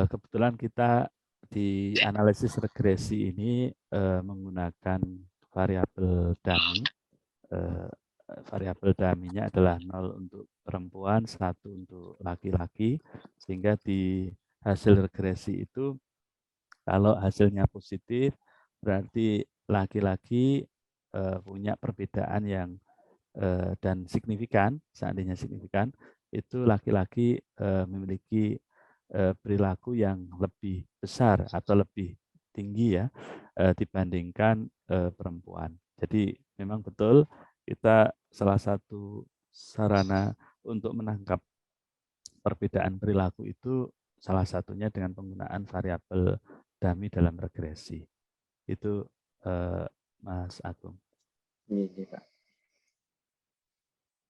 Kebetulan kita di analisis regresi ini menggunakan variabel dummy. Variabel dummy-nya adalah 0 untuk perempuan, 1 untuk laki-laki, sehingga di hasil regresi itu kalau hasilnya positif berarti laki-laki punya perbedaan yang dan signifikan, seandainya signifikan, itu laki-laki memiliki perilaku yang lebih besar atau lebih tinggi ya dibandingkan perempuan. Jadi memang betul kita salah satu sarana untuk menangkap perbedaan perilaku itu salah satunya dengan penggunaan variabel dummy dalam regresi. Itu Mas Agung. Ini, Pak.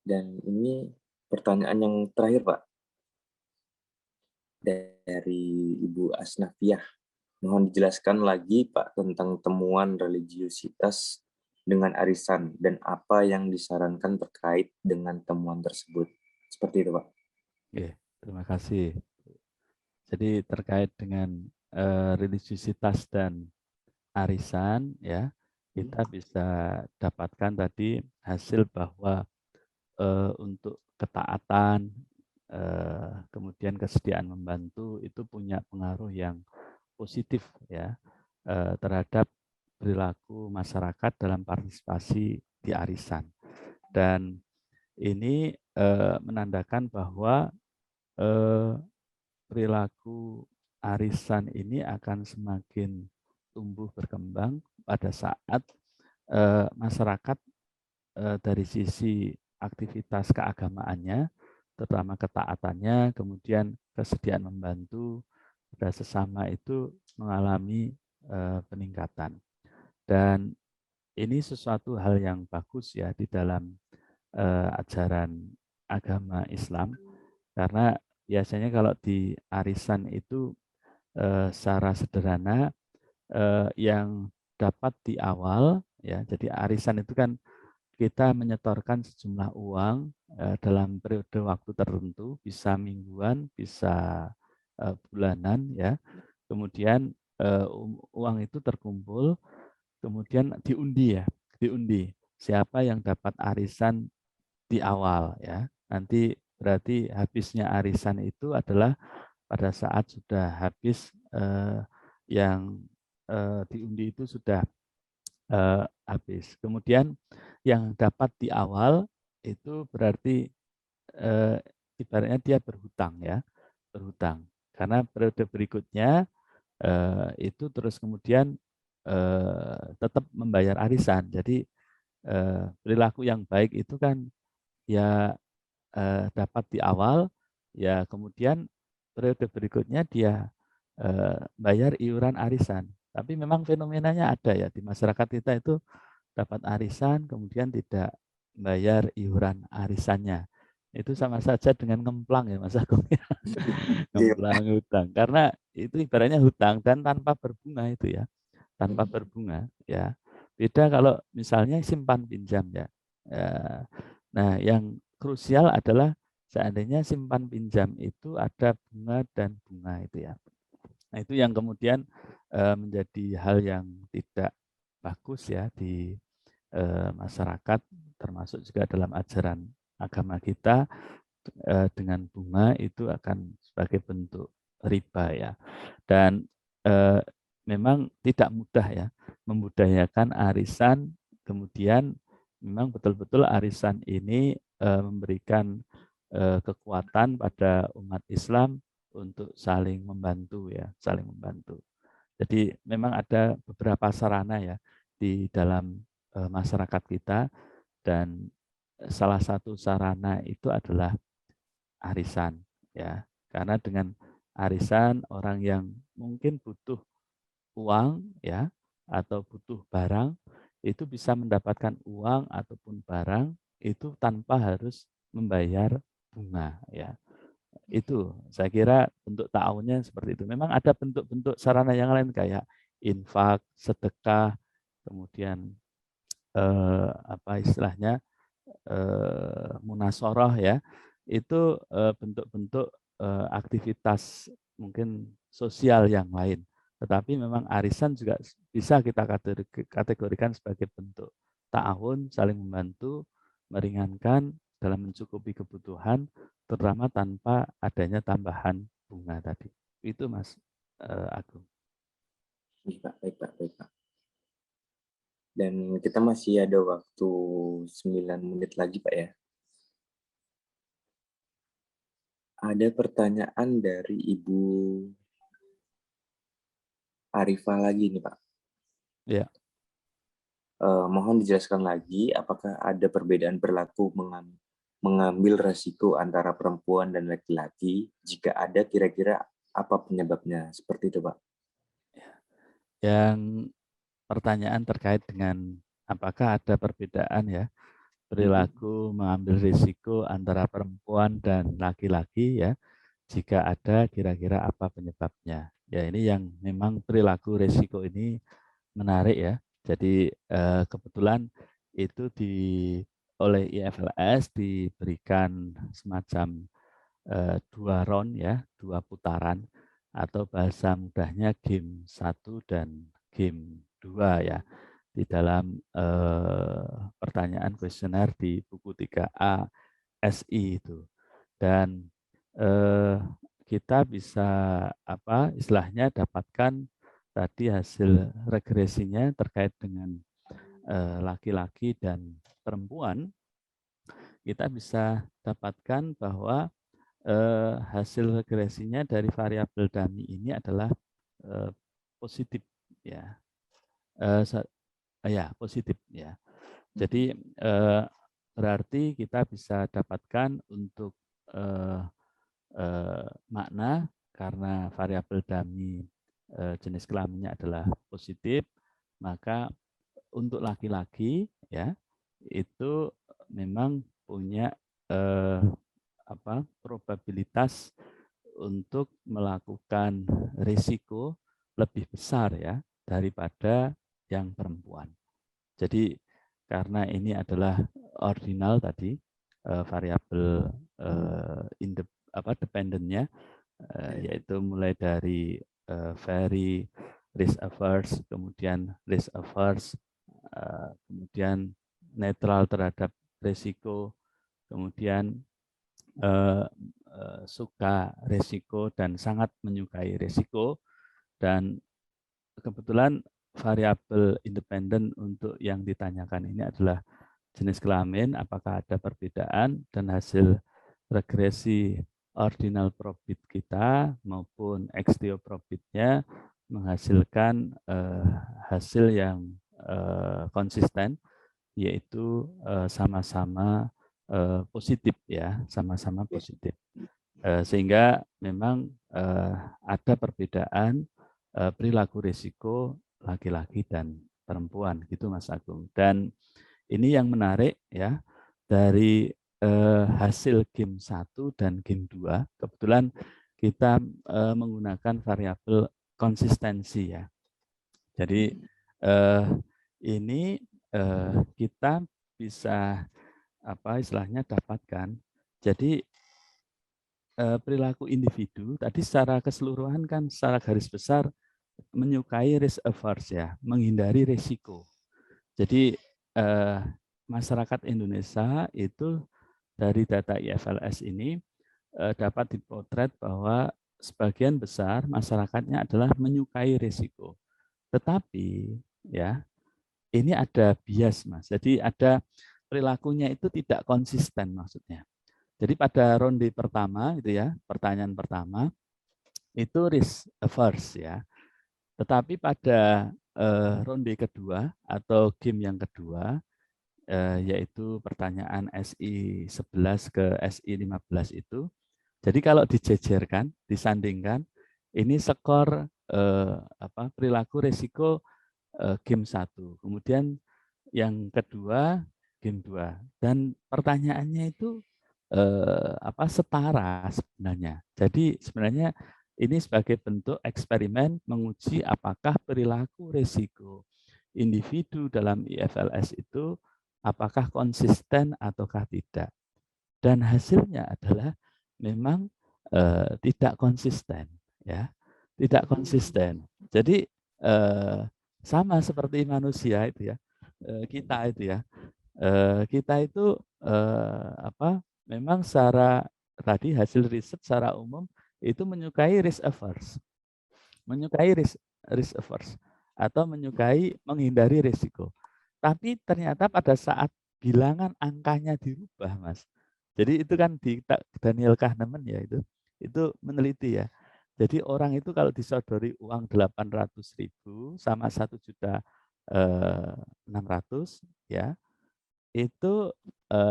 Dan ini pertanyaan yang terakhir, Pak. Dari Ibu Asnafiah. Mohon dijelaskan lagi, Pak, tentang temuan religiusitas dengan arisan dan apa yang disarankan terkait dengan temuan tersebut. Seperti itu, Pak. Oke, terima kasih. Jadi terkait dengan religiusitas dan arisan ya, kita bisa dapatkan tadi hasil bahwa untuk ketaatan, kemudian kesediaan membantu itu punya pengaruh yang positif ya terhadap perilaku masyarakat dalam partisipasi di arisan. Dan ini menandakan bahwa perilaku arisan ini akan semakin tumbuh berkembang pada saat masyarakat dari sisi aktivitas keagamaannya, terutama ketaatannya, kemudian kesediaan membantu pada sesama itu mengalami peningkatan. Dan ini sesuatu hal yang bagus ya di dalam ajaran agama Islam, karena biasanya kalau di arisan itu secara sederhana yang dapat di awal ya, jadi arisan itu kan kita menyetorkan sejumlah uang dalam periode waktu tertentu, bisa mingguan, bisa bulanan ya. Kemudian uang itu terkumpul, kemudian diundi ya, diundi. siapa yang dapat arisan di awal ya. Nanti berarti habisnya arisan itu adalah pada saat sudah habis yang diundi itu sudah habis. Kemudian yang dapat di awal itu berarti ibaratnya dia berhutang ya, berhutang. Karena periode berikutnya itu terus kemudian tetap membayar arisan. Jadi perilaku yang baik itu kan ya dapat di awal, ya kemudian periode berikutnya dia bayar iuran arisan. Tapi memang fenomenanya ada ya di masyarakat kita itu dapat arisan kemudian tidak bayar iuran arisannya. Itu sama saja dengan ngemplang ya Mas Agung. Ngemplang hutang. Karena itu ibaratnya hutang dan tanpa berbunga itu ya. Tanpa berbunga ya. Beda kalau misalnya simpan pinjam ya. Nah, yang krusial adalah seandainya simpan pinjam itu ada bunga dan bunga itu ya. Nah, itu yang kemudian menjadi hal yang tidak bagus ya di masyarakat, termasuk juga dalam ajaran agama kita. Dengan bunga itu akan sebagai bentuk riba ya. Dan memang tidak mudah ya membudayakan arisan, kemudian memang betul-betul arisan ini memberikan kekuatan pada umat Islam untuk saling membantu ya, saling membantu. Jadi memang ada beberapa sarana ya di dalam masyarakat kita, dan salah satu sarana itu adalah arisan ya. Karena dengan arisan orang yang mungkin butuh uang ya atau butuh barang itu bisa mendapatkan uang ataupun barang itu tanpa harus membayar bunga ya. Itu saya kira bentuk ta'awunnya seperti itu. Memang ada bentuk-bentuk sarana yang lain kayak infak, sedekah, kemudian apa istilahnya munasoroh ya. Itu bentuk-bentuk aktivitas mungkin sosial yang lain. Tetapi memang arisan juga bisa kita kategorikan sebagai bentuk ta'awun, saling membantu, meringankan dalam mencukupi kebutuhan, terutama tanpa adanya tambahan bunga tadi. Itu Mas Agung. Baik, Pak. Dan kita masih ada waktu 9 menit lagi, Pak ya. Ada pertanyaan dari Ibu Arifah lagi nih, Pak. Ya. Mohon dijelaskan lagi, apakah ada perbedaan berlaku mengambil resiko antara perempuan dan laki-laki? Jika ada, kira-kira apa penyebabnya? Seperti itu, Pak. Yang pertanyaan terkait dengan apakah ada perbedaan ya perilaku mengambil risiko antara perempuan dan laki-laki ya. Jika ada, kira-kira apa penyebabnya? Ya ini yang memang perilaku risiko ini menarik ya. Jadi kebetulan itu oleh IFLS diberikan semacam 2 round ya, 2 putaran atau bahasa mudahnya game 1 dan game 2 ya. Di dalam pertanyaan kuesioner di buku 3A SI itu. Dan kita bisa apa istilahnya dapatkan tadi hasil regresinya terkait dengan laki-laki dan perempuan. Kita bisa dapatkan bahwa hasil regresinya dari variabel dummy ini adalah positif ya. Ya, positif ya. Jadi berarti kita bisa dapatkan untuk makna karena variabel dummy jenis kelaminnya adalah positif, maka untuk laki-laki ya itu memang punya probabilitas untuk melakukan risiko lebih besar ya daripada yang perempuan. Jadi karena ini adalah ordinal tadi variabel dependennya yaitu mulai dari very risk averse, kemudian risk averse, kemudian netral terhadap risiko, kemudian suka risiko dan sangat menyukai risiko, dan kebetulan variabel independen untuk yang ditanyakan ini adalah jenis kelamin, apakah ada perbedaan, dan hasil regresi ordinal probit kita maupun XTO probitnya menghasilkan hasil yang konsisten, yaitu sama-sama positif ya, sama-sama positif. Sehingga memang ada perbedaan perilaku risiko laki-laki dan perempuan gitu Mas Agung. Dan ini yang menarik ya, dari hasil game 1 dan game 2, kebetulan kita menggunakan variabel konsistensi ya. Jadi ini kita bisa istilahnya dapatkan. Jadi perilaku individu tadi secara keseluruhan kan secara garis besar menyukai risk averse ya, menghindari risiko. Jadi masyarakat Indonesia itu dari data IFLS ini dapat dipotret bahwa sebagian besar masyarakatnya adalah menyukai risiko. Tetapi ya ini ada bias Mas. Jadi ada perilakunya itu tidak konsisten maksudnya. Jadi pada ronde pertama itu ya, pertanyaan pertama itu risk averse ya. Tetapi pada ronde kedua atau game yang kedua, yaitu pertanyaan SI 11 ke SI 15 itu, jadi kalau dijejerkan, disandingkan, ini skor perilaku risiko game 1. Kemudian yang kedua game 2. Dan pertanyaannya itu setara sebenarnya. Jadi sebenarnya ini sebagai bentuk eksperimen menguji apakah perilaku risiko individu dalam IFLS itu apakah konsisten ataukah tidak. Dan hasilnya adalah memang tidak konsisten, ya, tidak konsisten. Jadi sama seperti manusia itu ya, kita itu ya, kita itu memang secara tadi hasil riset secara umum itu menyukai risk averse, atau menyukai menghindari risiko. Tapi ternyata pada saat bilangan angkanya dirubah, Mas. Jadi itu kan di Daniel Kahneman ya itu meneliti ya. Jadi orang itu kalau disodori uang 800.000 sama 1.600.000 ya, itu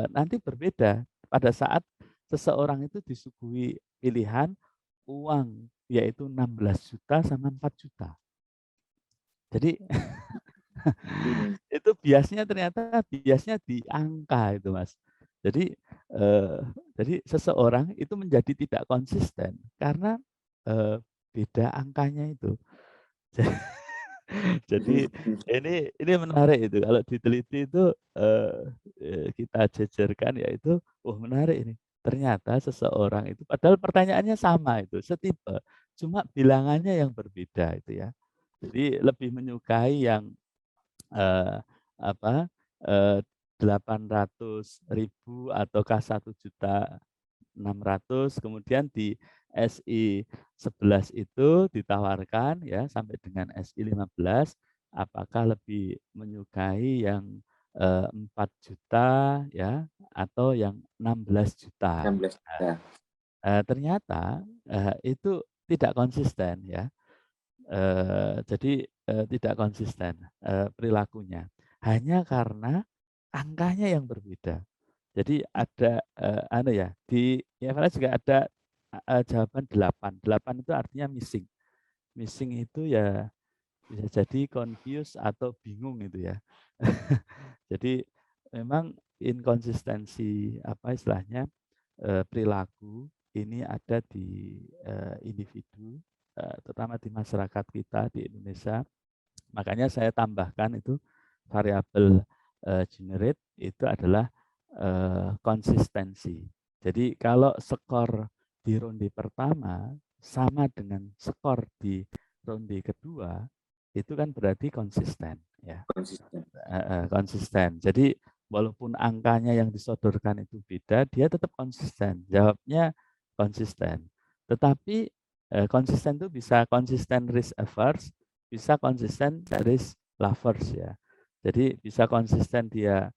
nanti berbeda pada saat seseorang itu disuguhi pilihan uang yaitu 16 juta sama 4 juta. Jadi itu biasnya ternyata biasnya di angka itu Mas. Jadi seseorang itu menjadi tidak konsisten karena beda angkanya itu. Jadi ini menarik itu kalau diteliti itu kita jejerkan yaitu menarik ini. Ternyata seseorang itu padahal pertanyaannya sama itu, setipe, cuma bilangannya yang berbeda itu ya. Jadi lebih menyukai yang 800.000 ataukah 1.600.000, kemudian di SI 11 itu ditawarkan ya sampai dengan SI 15 apakah lebih menyukai yang 4 juta ya atau yang 16 juta. 16 juta. Ternyata itu tidak konsisten ya. Jadi tidak konsisten perilakunya hanya karena angkanya yang berbeda. Jadi ada di IFRS juga ada jawaban 8. 8 itu artinya missing. Missing itu ya bisa jadi confused atau bingung itu ya. Jadi memang inkonsistensi istilahnya perilaku ini ada di individu, terutama di masyarakat kita di Indonesia. Makanya saya tambahkan itu variabel generate itu adalah konsistensi. Jadi kalau skor di ronde pertama sama dengan skor di ronde kedua, itu kan berarti konsisten ya. Konsisten. Jadi walaupun angkanya yang disodorkan itu beda, dia tetap konsisten. Jawabnya konsisten. Tetapi konsisten itu bisa konsisten risk averse, bisa konsisten risk lovers ya. Jadi bisa konsisten dia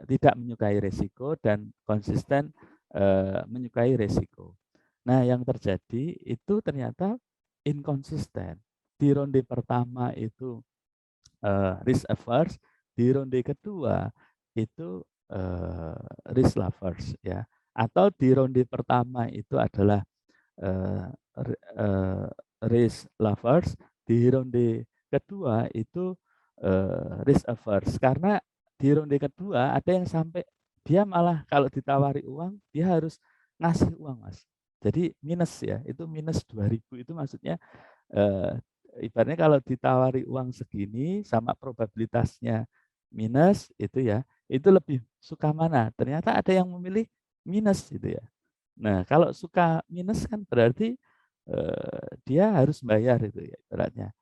tidak menyukai resiko dan konsisten menyukai resiko. Nah, yang terjadi itu ternyata inkonsisten. Di ronde pertama itu risk averse, di ronde kedua itu risk lovers ya. Atau di ronde pertama itu adalah risk lovers, di ronde kedua itu risk averse. Karena di ronde kedua ada yang sampai dia malah kalau ditawari uang dia harus ngasih uang, Mas. Jadi minus ya, itu minus 2.000 itu maksudnya ibaratnya kalau ditawari uang segini sama probabilitasnya minus itu ya, itu lebih suka mana? Ternyata ada yang memilih minus gitu ya. Nah, kalau suka minus kan berarti dia harus bayar itu ya ibaratnya.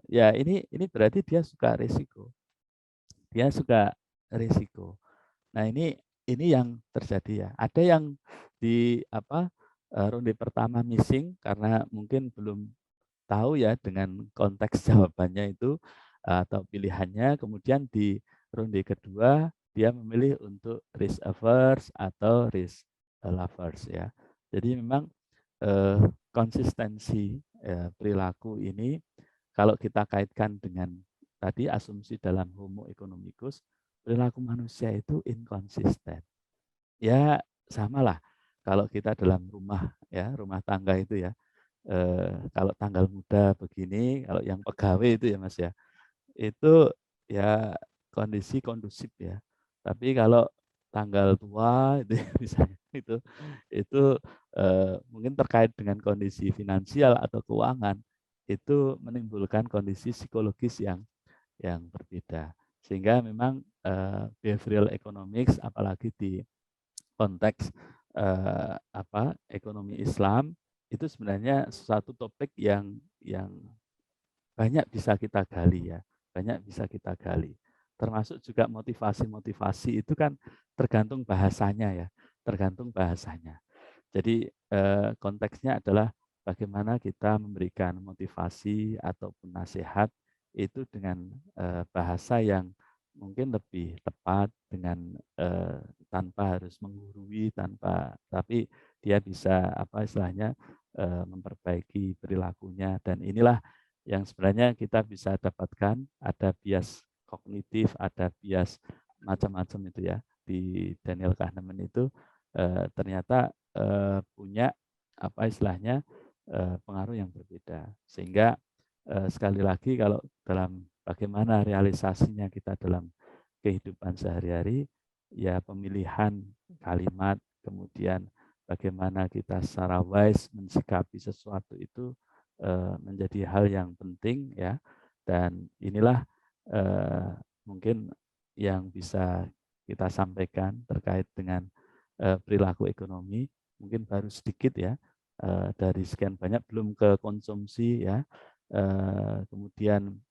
Ya ini berarti dia suka risiko. Dia suka risiko. Nah, ini yang terjadi ya. Ada yang di ronde pertama missing karena mungkin belum tahu ya dengan konteks jawabannya itu atau pilihannya, kemudian di ronde kedua dia memilih untuk risk averse atau risk lovers ya. Jadi memang konsistensi perilaku ini kalau kita kaitkan dengan tadi asumsi dalam Homo economicus, perilaku manusia itu inkonsisten. Ya samalah kalau kita dalam rumah ya, rumah tangga itu ya. Kalau tanggal muda begini, kalau yang pegawai itu ya Mas ya, itu ya kondisi kondusif ya. Tapi kalau tanggal tua itu ya misalnya itu mungkin terkait dengan kondisi finansial atau keuangan, itu menimbulkan kondisi psikologis yang berbeda. Sehingga memang behavioral economics apalagi di konteks ekonomi Islam itu sebenarnya suatu topik yang banyak bisa kita gali ya, banyak bisa kita gali. Termasuk juga motivasi-motivasi itu kan tergantung bahasanya ya, tergantung bahasanya. Jadi konteksnya adalah bagaimana kita memberikan motivasi ataupun nasihat itu dengan bahasa yang mungkin lebih tepat dengan tanpa harus menggurui, tapi dia bisa istilahnya memperbaiki perilakunya, dan inilah yang sebenarnya kita bisa dapatkan. Ada bias kognitif, ada bias macam-macam itu ya di Daniel Kahneman itu ternyata punya istilahnya pengaruh yang berbeda, sehingga sekali lagi kalau dalam bagaimana realisasinya kita dalam kehidupan sehari-hari ya, pemilihan kalimat, kemudian bagaimana kita secara wise mensikapi sesuatu itu menjadi hal yang penting ya, dan inilah mungkin yang bisa kita sampaikan terkait dengan perilaku ekonomi. Mungkin baru sedikit ya dari sekian banyak, belum ke konsumsi ya, kemudian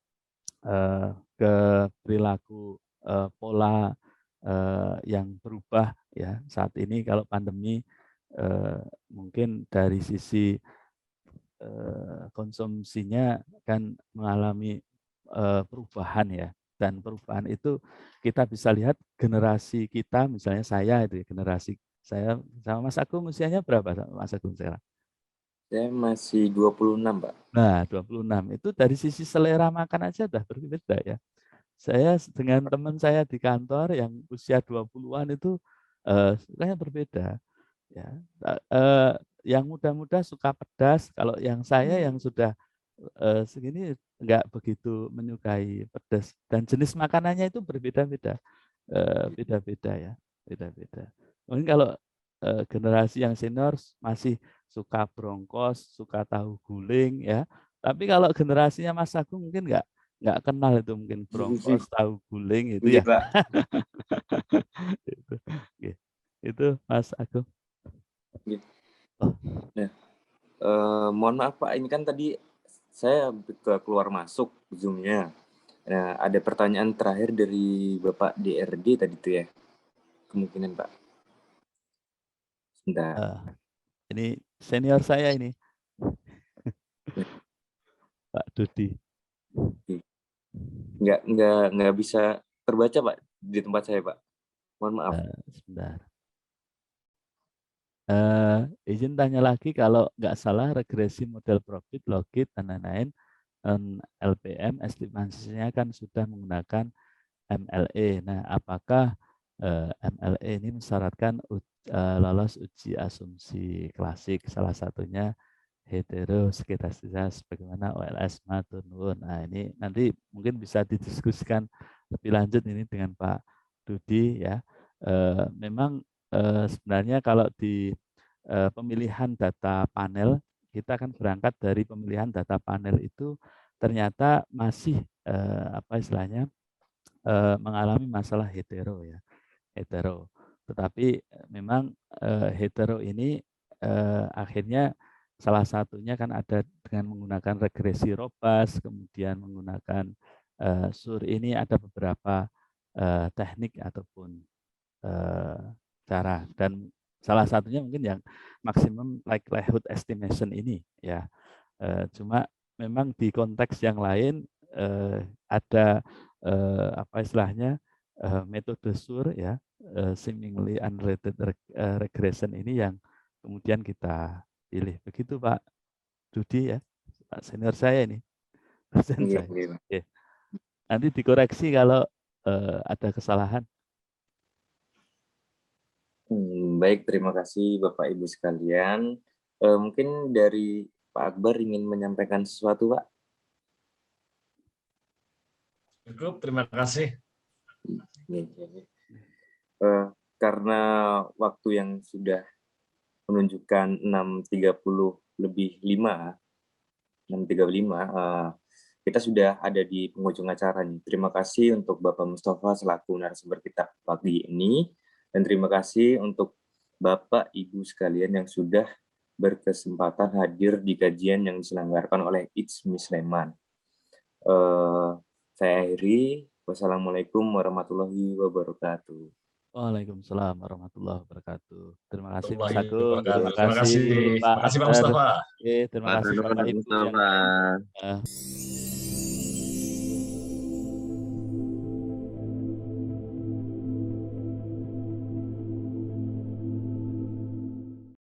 ke perilaku pola yang berubah ya saat ini. Kalau pandemi mungkin dari sisi konsumsinya kan mengalami perubahan ya, dan perubahan itu kita bisa lihat generasi kita, misalnya saya itu generasi saya sama Mas Agung, usianya berapa Mas Agung sekarang? Saya masih 26, Pak. Nah, 26 itu dari sisi selera makan aja udah berbeda ya. Saya dengan teman saya di kantor yang usia 20-an itu sukanya berbeda ya. Yang muda-muda suka pedas, kalau yang saya yang sudah segini enggak begitu menyukai pedas, dan jenis makanannya itu berbeda-beda. Beda-beda ya, beda-beda. Mungkin kalau generasi yang senior masih suka brongkos, suka tahu guling ya. Tapi kalau generasinya Mas Agung mungkin nggak kenal itu, mungkin brongkos, tahu guling itu Iya, ya. Pak. Itu Mas Agung. Gitu. Oh. Nah, mohon maaf Pak, ini kan tadi saya keluar masuk Zoom-nya. Nah, ada pertanyaan terakhir dari Bapak DRD tadi tuh ya. Kemungkinan Pak. Sebentar. Ini senior saya ini. Pak Dudi. Nggak bisa terbaca Pak di tempat saya Pak. Mohon maaf. Sebentar. Izin tanya lagi, kalau nggak salah regresi model profit, logit, dan lain-lain, LPM estimasinya kan sudah menggunakan MLE. Nah, apakah MLE ini mensyaratkan lolos uji asumsi klasik, salah satunya heteroskedastis bagaimana OLS matur. Nah, ini nanti mungkin bisa didiskusikan lebih lanjut ini dengan Pak Dudi ya. Memang sebenarnya kalau di pemilihan data panel, kita akan berangkat dari pemilihan data panel itu ternyata masih apa istilahnya mengalami masalah hetero ya, hetero. Tetapi memang hetero ini akhirnya salah satunya kan ada dengan menggunakan regresi robust, kemudian menggunakan SUR. Ini ada beberapa teknik ataupun cara, dan salah satunya mungkin yang maximum likelihood estimation ini ya. Cuma memang di konteks yang lain ada apa istilahnya metode SUR ya, seemingly unrelated regression ini yang kemudian kita pilih. Begitu Pak Dudi ya, Pak senior saya ini. Iya, Saya. iya. Oke. Nanti dikoreksi kalau ada kesalahan. Baik, terima kasih Bapak Ibu sekalian. Mungkin dari Pak Akbar ingin menyampaikan sesuatu, Pak? Cukup, terima kasih. Karena waktu yang sudah menunjukkan 6.30 lebih 5, 6.35, kita sudah ada di penghujung acara nih. Terima kasih untuk Bapak Mustafa selaku narasumber kita pagi ini, dan terima kasih untuk Bapak Ibu sekalian yang sudah berkesempatan hadir di kajian yang diselenggarakan oleh ITSMI Sleman. Saya akhiri. Wassalamualaikum warahmatullahi wabarakatuh. Waalaikumsalam warahmatullahi wabarakatuh. Terima kasih Mas Warahmatullahi Agung, wabarakatuh. terima kasih Pak Terima kasih Pak Akbar. Mustafa. Terima kasih Bapak Ibu yang